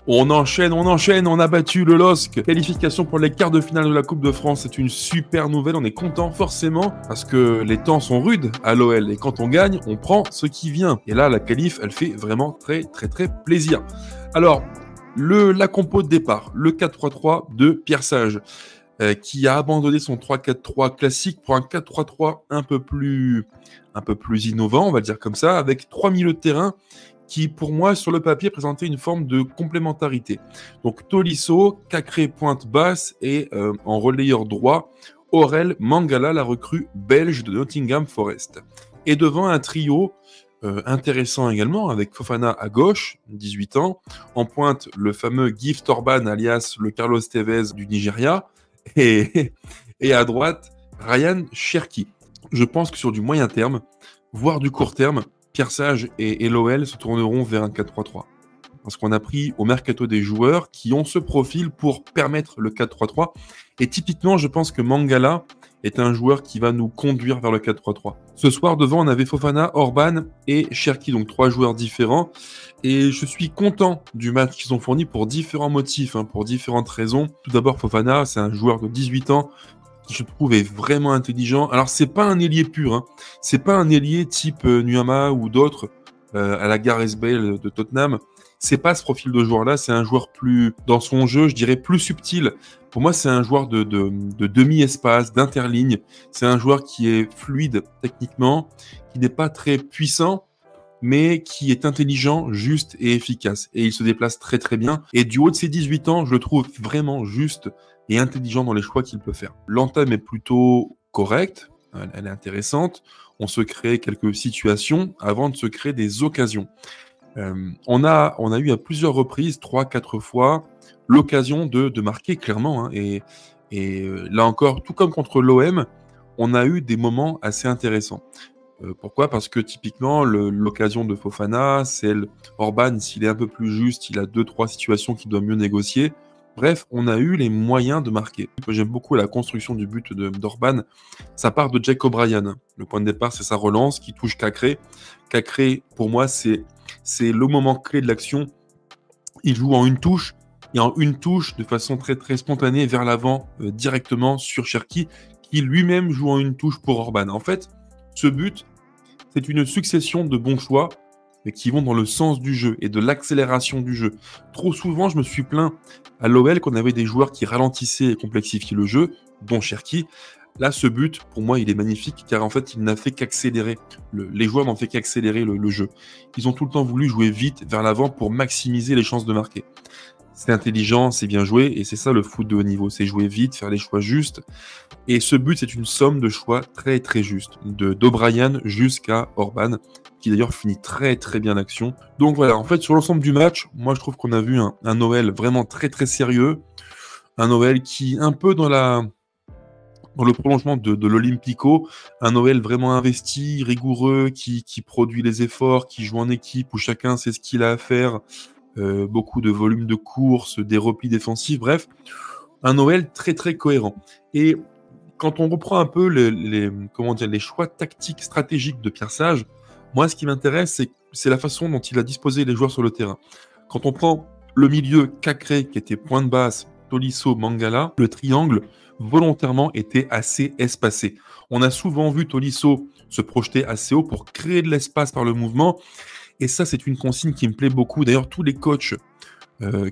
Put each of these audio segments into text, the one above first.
On enchaîne, on a battu le LOSC. Qualification pour les quarts de finale de la Coupe de France, c'est une super nouvelle, on est content forcément parce que les temps sont rudes à l'OL et quand on gagne, on prend ce qui vient. Et là, la qualif, elle fait vraiment très plaisir. Alors, la compo de départ, le 4-3-3 de Pierre Sage, qui a abandonné son 3-4-3 classique pour un 4-3-3 un peu plus innovant, on va le dire comme ça, avec 3 milieux de terrain qui, pour moi, sur le papier, présentait une forme de complémentarité. Donc, Tolisso, Cacré pointe basse et en relayeur droit, Aurel Mangala, la recrue belge de Nottingham Forest. Et devant un trio intéressant également, avec Fofana à gauche, 18 ans, en pointe le fameux Gift Orban, alias le Carlos Tevez du Nigeria, et à droite, Ryan Cherki. Je pense que sur du moyen terme, voire du court terme, Pierre Sage et l'OL se tourneront vers un 4-3-3. Parce qu'on a pris au mercato des joueurs qui ont ce profil pour permettre le 4-3-3. Et typiquement, je pense que Mangala est un joueur qui va nous conduire vers le 4-3-3. Ce soir, devant, on avait Fofana, Orban et Cherki, donc 3 joueurs différents. Et je suis content du match qu'ils ont fourni pour différents motifs, pour différentes raisons. Tout d'abord, Fofana, c'est un joueur de 18 ans qui, je trouve, est vraiment intelligent. Alors, c'est pas un ailier pur, c'est pas un ailier type Nuama ou d'autres à la Gareth Bale de Tottenham. C'est pas ce profil de joueur-là, c'est un joueur plus, dans son jeu, je dirais, plus subtil. Pour moi, c'est un joueur de demi-espace, d'interligne. C'est un joueur qui est fluide techniquement, qui n'est pas très puissant, mais qui est intelligent, juste et efficace. Et il se déplace très bien. Et du haut de ses 18 ans, je le trouve vraiment juste et intelligent dans les choix qu'il peut faire. L'entame est plutôt correcte, elle est intéressante. On se crée quelques situations avant de se créer des occasions. On a eu à plusieurs reprises, 3-4 fois, l'occasion de marquer clairement. Et là encore, tout comme contre l'OM, on a eu des moments assez intéressants. Pourquoi ? Parce que typiquement, l'occasion de Fofana, celle Orban, s'il est un peu plus juste, il a 2-3 situations qu'il doit mieux négocier. Bref, on a eu les moyens de marquer. J'aime beaucoup la construction du but d'Orban. Ça part de Jack O'Brien. Le point de départ, c'est sa relance qui touche Cacré. Cacré, pour moi, c'est le moment clé de l'action. Il joue en une touche, et en une touche, de façon très spontanée, vers l'avant, directement sur Cherki, qui lui-même joue en une touche pour Orban. En fait, ce but, c'est une succession de bons choix qui vont dans le sens du jeu et de l'accélération du jeu. Trop souvent, je me suis plaint à l'OL qu'on avait des joueurs qui ralentissaient et complexifiaient le jeu, dont Cherki. Là, ce but, pour moi, il est magnifique, car en fait, il n'a fait qu'accélérer. Les joueurs n'ont fait qu'accélérer le jeu. Ils ont tout le temps voulu jouer vite vers l'avant pour maximiser les chances de marquer. C'est intelligent, c'est bien joué, et c'est ça le foot de haut niveau. C'est jouer vite, faire les choix justes. Et ce but, c'est une somme de choix très justes. D'O'Brien jusqu'à Orban, qui d'ailleurs finit très bien l'action. Donc voilà, en fait, sur l'ensemble du match, moi, je trouve qu'on a vu un OL vraiment très sérieux. Un OL qui, un peu dans le prolongement de l'Olympico, un OL vraiment investi, rigoureux, qui produit les efforts, qui joue en équipe, où chacun sait ce qu'il a à faire, beaucoup de volume de course, des replis défensifs, bref, un OL très cohérent. Et quand on reprend un peu les choix tactiques, stratégiques de Pierre Sage, moi, ce qui m'intéresse, c'est la façon dont il a disposé les joueurs sur le terrain. Quand on prend le milieu Cacré, qui était pointe basse, Tolisso, Mangala, le triangle, volontairement, était assez espacé. On a souvent vu Tolisso se projeter assez haut pour créer de l'espace par le mouvement, et ça, c'est une consigne qui me plaît beaucoup. D'ailleurs, tous les coachs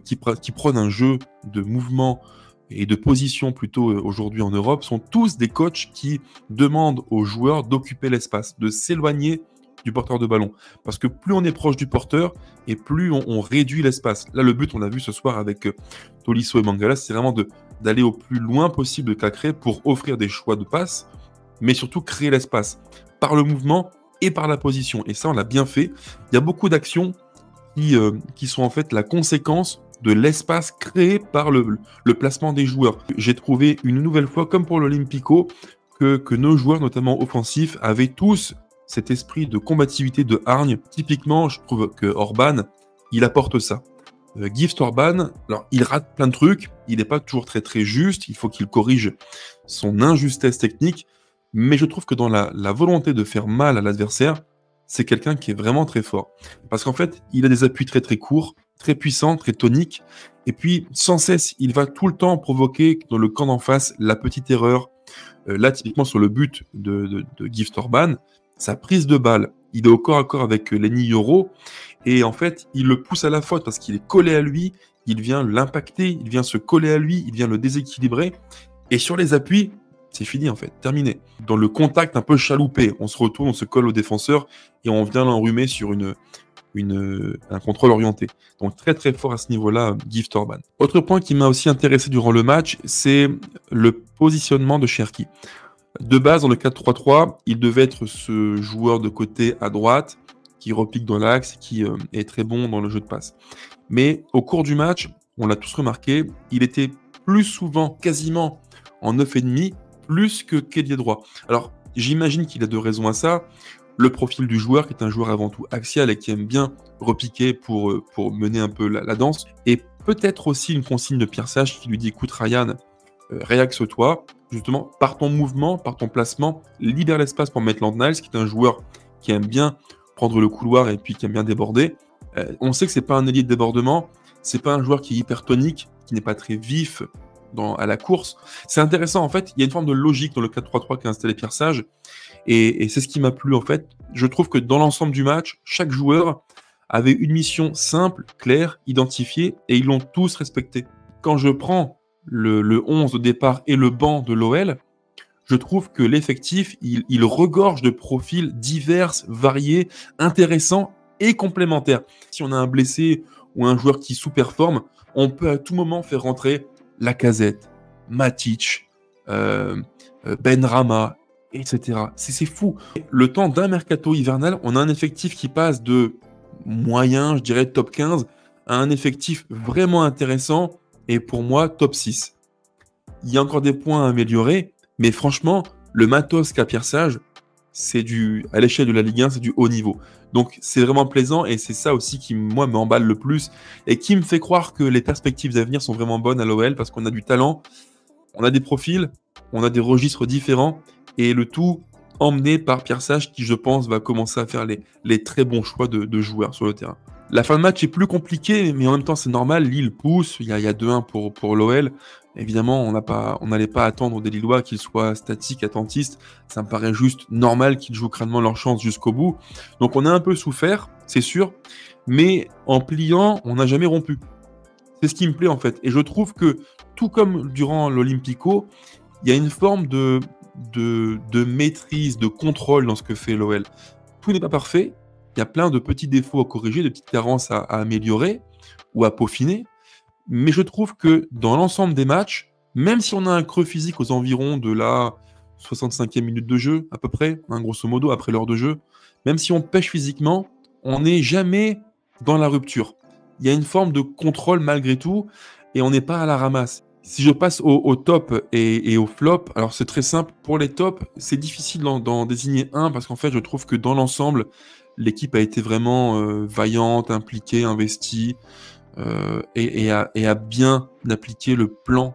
qui prônent un jeu de mouvement et de position plutôt aujourd'hui en Europe sont tous des coachs qui demandent aux joueurs d'occuper l'espace, de s'éloigner du porteur de ballon. Parce que plus on est proche du porteur et plus on réduit l'espace. Là, le but, on l'a vu ce soir avec Tolisso et Mangala, c'est vraiment d'aller au plus loin possible de Cacré pour offrir des choix de passe, mais surtout créer l'espace par le mouvement et par la position. Et ça, on l'a bien fait. Il y a beaucoup d'actions qui sont en fait la conséquence de l'espace créé par le placement des joueurs. J'ai trouvé une nouvelle fois, comme pour l'Olympico, que nos joueurs, notamment offensifs, avaient tous cet esprit de combativité, de hargne. Typiquement, je trouve que Orban, il apporte ça. Gift Orban, alors il rate plein de trucs, il n'est pas toujours très juste, il faut qu'il corrige son injustesse technique, mais je trouve que dans la volonté de faire mal à l'adversaire, c'est quelqu'un qui est vraiment très fort. Parce qu'en fait, il a des appuis très très courts, très puissants, très toniques. Et puis, sans cesse, il va tout le temps provoquer dans le camp d'en face la petite erreur. Là, typiquement, sur le but de Gift Orban, sa prise de balle, il est au corps à corps avec Lenny Yoro. Et en fait, il le pousse à la faute parce qu'il est collé à lui. Il vient l'impacter, il vient se coller à lui, il vient le déséquilibrer. Et sur les appuis, c'est fini en fait, terminé. Dans le contact un peu chaloupé, on se retourne, on se colle au défenseur et on vient l'enrhumer sur un contrôle orienté. Donc très très fort à ce niveau-là, Gift Orban. Autre point qui m'a aussi intéressé durant le match, c'est le positionnement de Cherki. De base, dans le 4-3-3, il devait être ce joueur de côté à droite qui repique dans l'axe, qui est très bon dans le jeu de passe. Mais au cours du match, on l'a tous remarqué, il était plus souvent, quasiment en 9,5, plus que qu'ailier droit. Alors, j'imagine qu'il a deux raisons à ça. Le profil du joueur, qui est un joueur avant tout axial et qui aime bien repiquer pour mener un peu la danse. Et peut-être aussi une consigne de Pierre Sage qui lui dit « Écoute Ryan, réaxe-toi, justement, par ton mouvement, par ton placement, libère l'espace pour Maitland Niles, qui est un joueur qui aime bien prendre le couloir et puis qui aime bien déborder. On sait que c'est pas un ailier de débordement, c'est pas un joueur qui est hypertonique, qui n'est pas très vif à la course. C'est intéressant, en fait, il y a une forme de logique dans le 4-3-3 qu'a installé Pierre Sage, et c'est ce qui m'a plu, en fait. Je trouve que dans l'ensemble du match, chaque joueur avait une mission simple, claire, identifiée, et ils l'ont tous respectée. Quand je prends le 11 de départ et le banc de l'OL, je trouve que l'effectif, il regorge de profils divers, variés, intéressants et complémentaires. Si on a un blessé ou un joueur qui sous-performe, on peut à tout moment faire rentrer Lacazette, Matic, Benrahma, etc. C'est fou. Le temps d'un mercato hivernal, on a un effectif qui passe de moyen, je dirais top 15, à un effectif vraiment intéressant et pour moi top 6. Il y a encore des points à améliorer, mais franchement, le matos qu'a Pierre Sage, c'est à l'échelle de la Ligue 1, c'est du haut niveau. Donc c'est vraiment plaisant et c'est ça aussi qui, moi, m'emballe le plus et qui me fait croire que les perspectives d'avenir sont vraiment bonnes à l'OL parce qu'on a du talent, on a des profils, on a des registres différents et le tout emmené par Pierre Sage qui, je pense, va commencer à faire les très bons choix de joueurs sur le terrain. La fin de match est plus compliquée, mais en même temps, c'est normal. Lille pousse, il y a 2-1 pour l'OL. Évidemment, on n'allait pas attendre des Lillois qu'ils soient statiques, attentistes. Ça me paraît juste normal qu'ils jouent crânement leur chance jusqu'au bout. Donc on a un peu souffert, c'est sûr, mais en pliant, on n'a jamais rompu. C'est ce qui me plaît en fait. Et je trouve que, tout comme durant l'Olympico, il y a une forme de maîtrise, de contrôle dans ce que fait l'OL. Tout n'est pas parfait. Il y a plein de petits défauts à corriger, de petites carences à améliorer ou à peaufiner. Mais je trouve que dans l'ensemble des matchs, même si on a un creux physique aux environs de la 65e minute de jeu, à peu près, grosso modo, après l'heure de jeu, même si on pêche physiquement, on n'est jamais dans la rupture. Il y a une forme de contrôle malgré tout, et on n'est pas à la ramasse. Si je passe au top et au flop, alors c'est très simple. Pour les tops, c'est difficile d'en désigner un, parce qu'en fait, je trouve que dans l'ensemble, l'équipe a été vraiment vaillante, impliquée, investie, et a bien appliqué le plan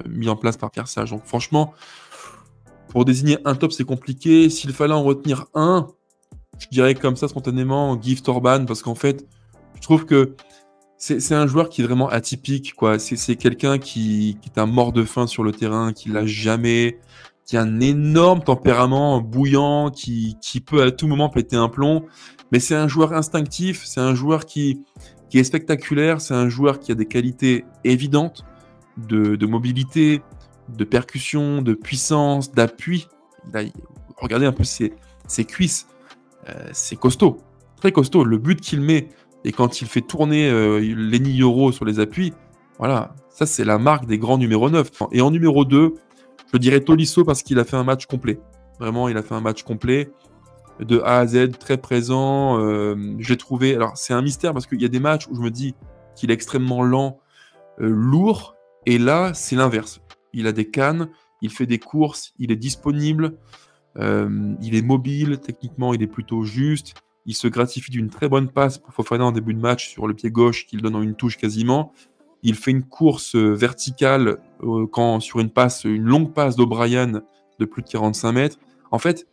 mis en place par Pierre Sage. Donc franchement, pour désigner un top, c'est compliqué. S'il fallait en retenir un, je dirais comme ça spontanément Gift Orban, parce qu'en fait, je trouve que c'est un joueur qui est vraiment atypique, quoi. C'est quelqu'un qui est un mort de faim sur le terrain, qui lâche jamais, qui a un énorme tempérament bouillant, qui peut à tout moment péter un plomb. Mais c'est un joueur instinctif, c'est un joueur qui est spectaculaire, c'est un joueur qui a des qualités évidentes de mobilité, de percussion, de puissance, d'appui. Regardez un peu ses cuisses, c'est costaud, très costaud. Le but qu'il met, et quand il fait tourner Lenny Yoro sur les appuis, voilà, ça c'est la marque des grands numéro 9. Et en numéro 2, je dirais Tolisso parce qu'il a fait un match complet. Vraiment, il a fait un match complet, de A à Z, très présent. J'ai trouvé... Alors, c'est un mystère parce qu'il y a des matchs où je me dis qu'il est extrêmement lent, lourd, et là, c'est l'inverse. Il a des cannes, il fait des courses, il est disponible, il est mobile, techniquement, il est plutôt juste. Il se gratifie d'une très bonne passe pour Fofana en début de match sur le pied gauche qu'il donne en une touche quasiment. Il fait une course verticale sur une longue passe d'O'Brien de plus de 45 mètres. En fait,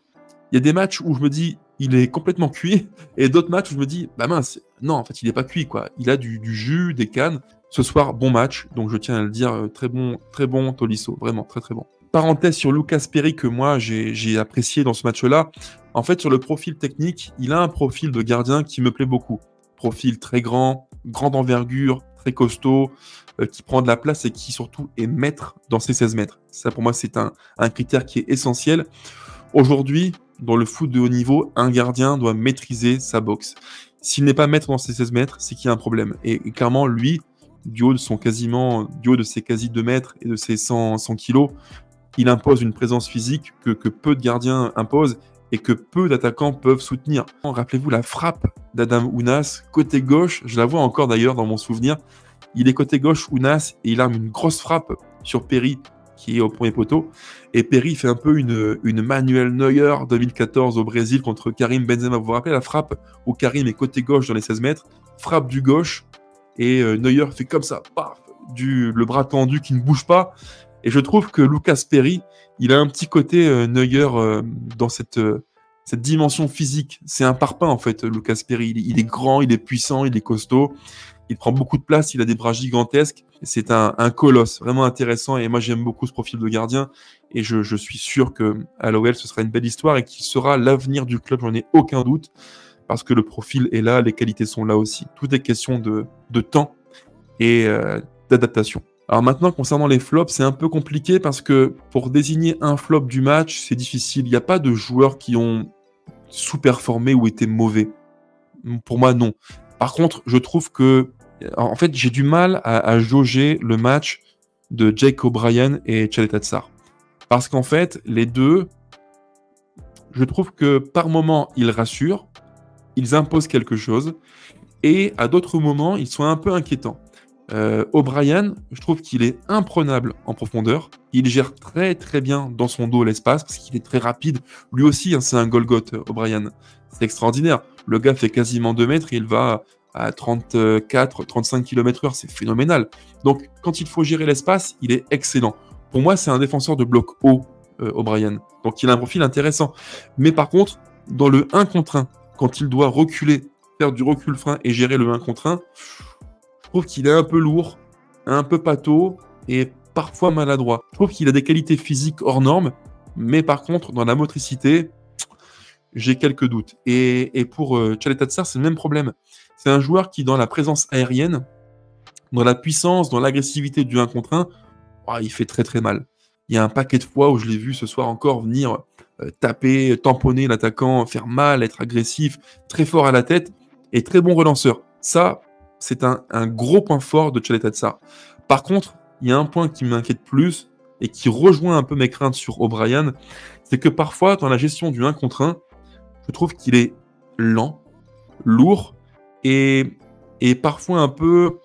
il y a des matchs où je me dis il est complètement cuit. Et d'autres matchs où je me dis, bah mince, non, en fait, il n'est pas cuit, quoi. Il a du jus, des cannes. Ce soir, bon match. Donc, je tiens à le dire, très bon Tolisso. Vraiment, très, très bon. Parenthèse sur Lucas Perry que moi, j'ai apprécié dans ce match-là. En fait, sur le profil technique, il a un profil de gardien qui me plaît beaucoup. Profil très grand, grande envergure, très costaud, qui prend de la place et qui surtout est maître dans ses 16 mètres. Ça, pour moi, c'est un critère qui est essentiel. Aujourd'hui, dans le foot de haut niveau, un gardien doit maîtriser sa boxe. S'il n'est pas maître dans ses 16 mètres, c'est qu'il y a un problème. Et clairement, lui, du haut de ses quasi 2 mètres et de ses 100 kilos, il impose une présence physique que peu de gardiens imposent et que peu d'attaquants peuvent soutenir. Rappelez-vous la frappe d'Adam Ounas, côté gauche, je la vois encore d'ailleurs dans mon souvenir. Il est côté gauche, Ounas, et il arme une grosse frappe sur Perry, qui est au premier poteau. Et Perry fait un peu une Manuel Neuer 2014 au Brésil contre Karim Benzema. Vous vous rappelez la frappe où Karim est côté gauche dans les 16 mètres, frappe du gauche, et Neuer fait comme ça, paf, le bras tendu qui ne bouge pas. Et je trouve que Lucas Perry, il a un petit côté Neuer dans cette dimension physique. C'est un parpaing, en fait, Lucas Perry. Il est grand, il est puissant, il est costaud. Il prend beaucoup de place, il a des bras gigantesques. C'est un colosse, vraiment intéressant. Et moi, j'aime beaucoup ce profil de gardien. Et je suis sûr qu'à l'OL, ce sera une belle histoire et qu'il sera l'avenir du club, j'en ai aucun doute. Parce que le profil est là, les qualités sont là aussi. Tout est question de temps et d'adaptation. Alors maintenant, concernant les flops, c'est un peu compliqué parce que pour désigner un flop du match, c'est difficile. Il n'y a pas de joueurs qui ont sous-performé ou été mauvais. Pour moi, non. Par contre, je trouve que... En fait, j'ai du mal à jauger le match de Jake O'Brien et Tchaleta Tsar. Parce qu'en fait, les deux, je trouve que par moment, ils rassurent, ils imposent quelque chose, et à d'autres moments, ils sont un peu inquiétants. O'Brien, je trouve qu'il est imprenable en profondeur. Il gère très très bien dans son dos l'espace parce qu'il est très rapide. Lui aussi, hein, c'est un Golgoth, O'Brien. C'est extraordinaire. Le gars fait quasiment 2 mètres et il va à 34-35 km/h. C'est phénoménal. Donc, quand il faut gérer l'espace, il est excellent. Pour moi, c'est un défenseur de bloc haut, O'Brien. Donc, il a un profil intéressant. Mais par contre, dans le 1 contre 1, quand il doit reculer, faire du recul-frein et gérer le 1 contre 1, je trouve qu'il est un peu lourd, un peu pâteau et parfois maladroit. Je trouve qu'il a des qualités physiques hors normes, mais par contre, dans la motricité, j'ai quelques doutes. Et pour Tchaleta Tsar, c'est le même problème. C'est un joueur qui, dans la présence aérienne, dans la puissance, dans l'agressivité du 1 contre 1, oh, il fait très très mal. Il y a un paquet de fois où je l'ai vu ce soir encore venir taper, tamponner l'attaquant, faire mal, être agressif, très fort à la tête et très bon relanceur. Ça, c'est un gros point fort de Tchaleta Tsar. Par contre, il y a un point qui m'inquiète plus et qui rejoint un peu mes craintes sur O'Brien, c'est que parfois, dans la gestion du 1 contre 1, je trouve qu'il est lent, lourd et parfois un peu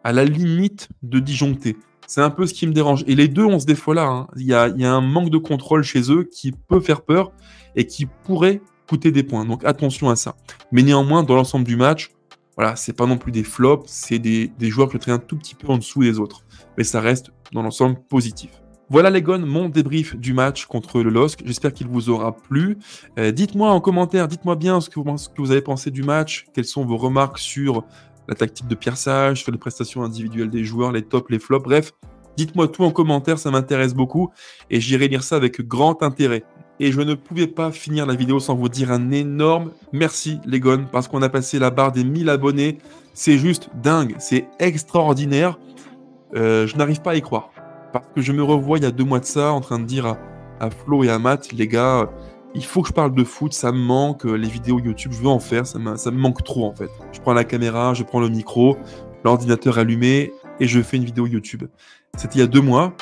à la limite de disjoncté. C'est un peu ce qui me dérange. Et les deux ont ce défaut-là. Hein. Il y a un manque de contrôle chez eux qui peut faire peur et qui pourrait coûter des points. Donc attention à ça. Mais néanmoins, dans l'ensemble du match, voilà, c'est pas non plus des flops, c'est des joueurs que je traîne un tout petit peu en dessous des autres. Mais ça reste, dans l'ensemble, positif. Voilà les gones, mon débrief du match contre le LOSC. J'espère qu'il vous aura plu. Dites-moi en commentaire, dites-moi bien ce que vous avez pensé du match, quelles sont vos remarques sur la tactique de Pierre Sage, sur les prestations individuelles des joueurs, les tops, les flops, bref. Dites-moi tout en commentaire, ça m'intéresse beaucoup et j'irai lire ça avec grand intérêt. Et je ne pouvais pas finir la vidéo sans vous dire un énorme merci les gones, parce qu'on a passé la barre des 1000 abonnés. C'est juste dingue, c'est extraordinaire. Je n'arrive pas à y croire. Parce que je me revois il y a 2 mois de ça en train de dire à Flo et à Matt, les gars, il faut que je parle de foot, ça me manque, les vidéos YouTube, je veux en faire, ça me manque trop en fait. Je prends la caméra, je prends le micro, l'ordinateur allumé et je fais une vidéo YouTube. C'était il y a 2 mois,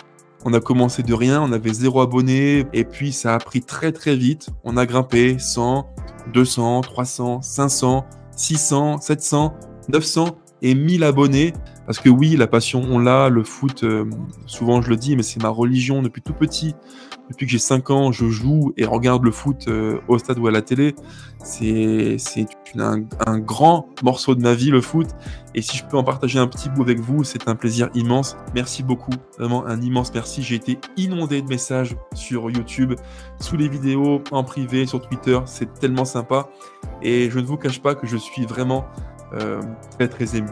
on a commencé de rien, on avait 0 abonnés et puis ça a pris très très vite. On a grimpé 100, 200, 300, 500, 600, 700, 900 et 1000 abonnés. Parce que oui, la passion, on l'a, le foot, souvent je le dis, mais c'est ma religion depuis tout petit. Depuis que j'ai 5 ans, je joue et regarde le foot au stade ou à la télé. C'est un grand morceau de ma vie, le foot. Et si je peux en partager un petit bout avec vous, c'est un plaisir immense. Merci beaucoup, vraiment un immense merci. J'ai été inondé de messages sur YouTube, sous les vidéos, en privé, sur Twitter. C'est tellement sympa. Et je ne vous cache pas que je suis vraiment très très ému.